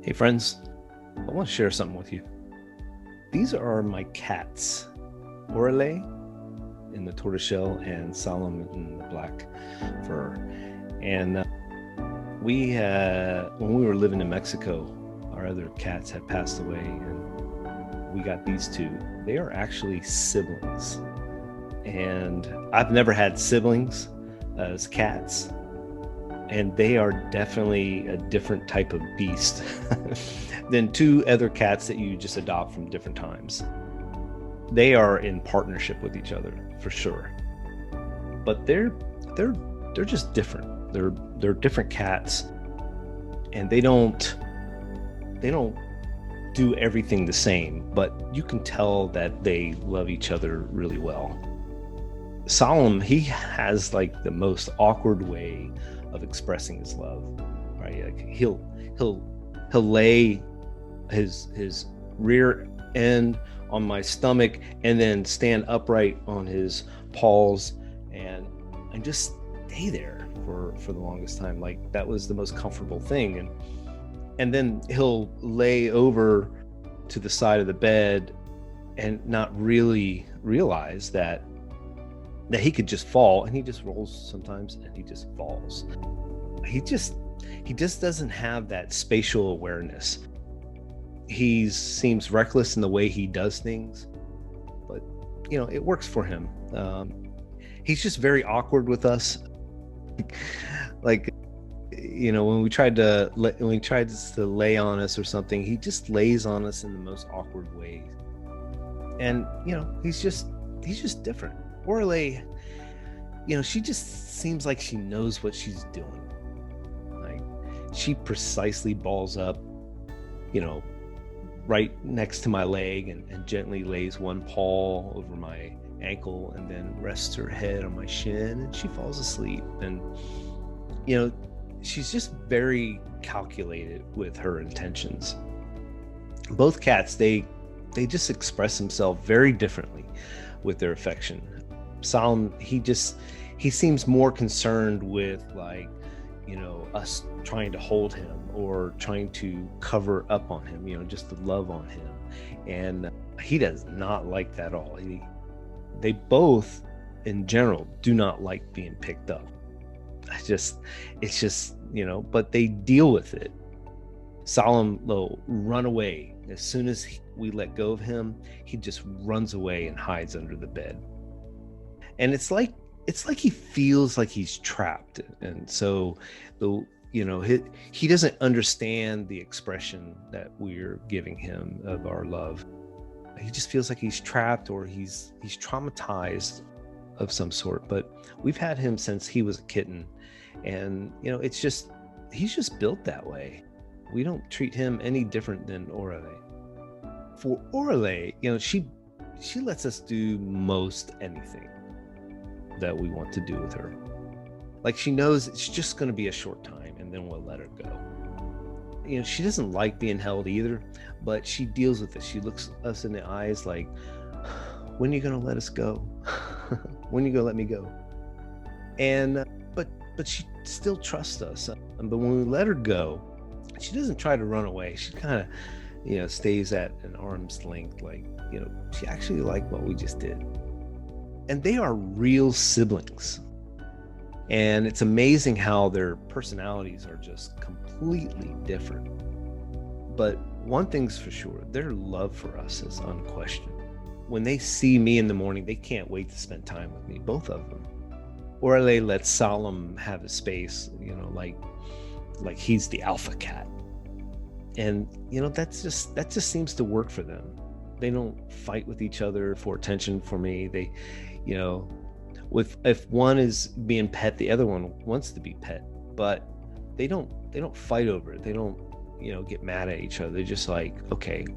Hey friends, I want to share something with you. These are my cats, Orale in the tortoiseshell and Salem in the black fur. And when we were living in Mexico, our other cats had passed away and we got these two. They are actually siblings. And I've never had siblings as cats, and they are definitely a different type of beast than two other cats that you just adopt from different times. They are in partnership with each other for sure, but they're just different. They're different cats, and they don't do everything the same, but you can tell that they love each other really well. Solemn, he has like the most awkward way of expressing his love, right? Like he'll lay his rear end on my stomach and then stand upright on his paws and just stay there for the longest time. Like that was the most comfortable thing. And then he'll lay over to the side of the bed and not really realize that he could just fall, and he just rolls sometimes and he just falls. He just doesn't have that spatial awareness. He seems reckless in the way he does things, but it works for him. He's just very awkward with us. Like when we tried to lay on us or something, he just lays on us in the most awkward ways. And he's just different. Orale, she just seems like she knows what she's doing. Like she precisely balls up, right next to my leg and gently lays one paw over my ankle and then rests her head on my shin, and she falls asleep. And she's just very calculated with her intentions. Both cats, they just express themselves very differently with their affection. Solemn, he seems more concerned with us trying to hold him or trying to cover up on him, just to love on him. And he does not like that at all. They both in general do not like being picked up. It's just but they deal with it. Solemn will run away as soon as we let go of him. He just runs away and hides under the bed. And it's like he feels like he's trapped, and so he doesn't understand the expression that we're giving him of our love. He just feels like he's trapped, or he's traumatized of some sort. But we've had him since he was a kitten, and he's just built that way. We don't treat him any different than Orale. For Orale, she lets us do most anything that we want to do with her. Like she knows it's just going to be a short time, and then we'll let her go. She doesn't like being held either, but she deals with it. She looks us in the eyes like, when are you going to let us go? When are you going to let me go? And but she still trusts us. But when we let her go, she doesn't try to run away. She kind of stays at an arm's length, like she actually liked what we just did. And they are real siblings. And it's amazing how their personalities are just completely different. But one thing's for sure, their love for us is unquestioned. When they see me in the morning, they can't wait to spend time with me, both of them. Orale lets Solemn have his space, like he's the alpha cat. And that just seems to work for them. They don't fight with each other for attention for me. They if one is being pet, the other one wants to be pet, but they don't fight over it. They don't get mad at each other. They're just like, okay,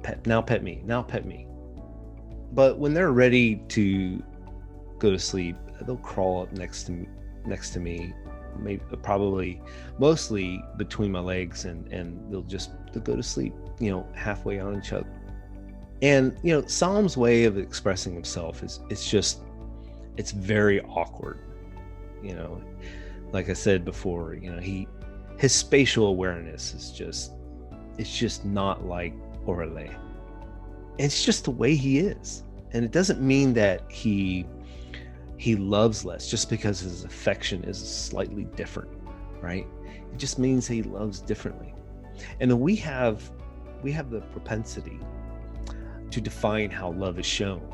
pet me. But when they're ready to go to sleep, they'll crawl up next to me, mostly between my legs, and they'll go to sleep halfway on each other. And Solemn's way of expressing himself it's very awkward. Like I said before, his spatial awareness is it's just not like Órale. It's just the way he is. And it doesn't mean that he loves less just because his affection is slightly different, right? It just means he loves differently. And then we have the propensity to define how love is shown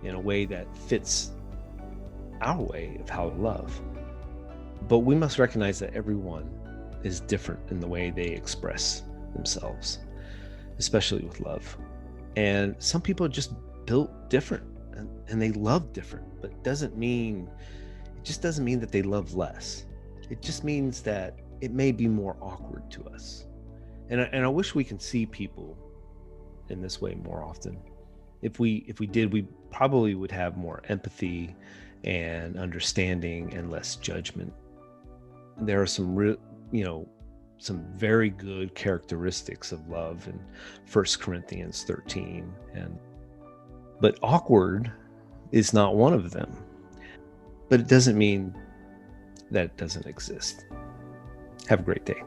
in a way that fits our way of how to love. But we must recognize that everyone is different in the way they express themselves, especially with love. And some people are just built different and they love different, but it just doesn't mean that they love less. It just means that it may be more awkward to us. And I wish we can see people in this way more often. If we did, we probably would have more empathy and understanding and less judgment. There are some some very good characteristics of love in 1 Corinthians 13, but awkward is not one of them. But it doesn't mean that it doesn't exist. Have a great day.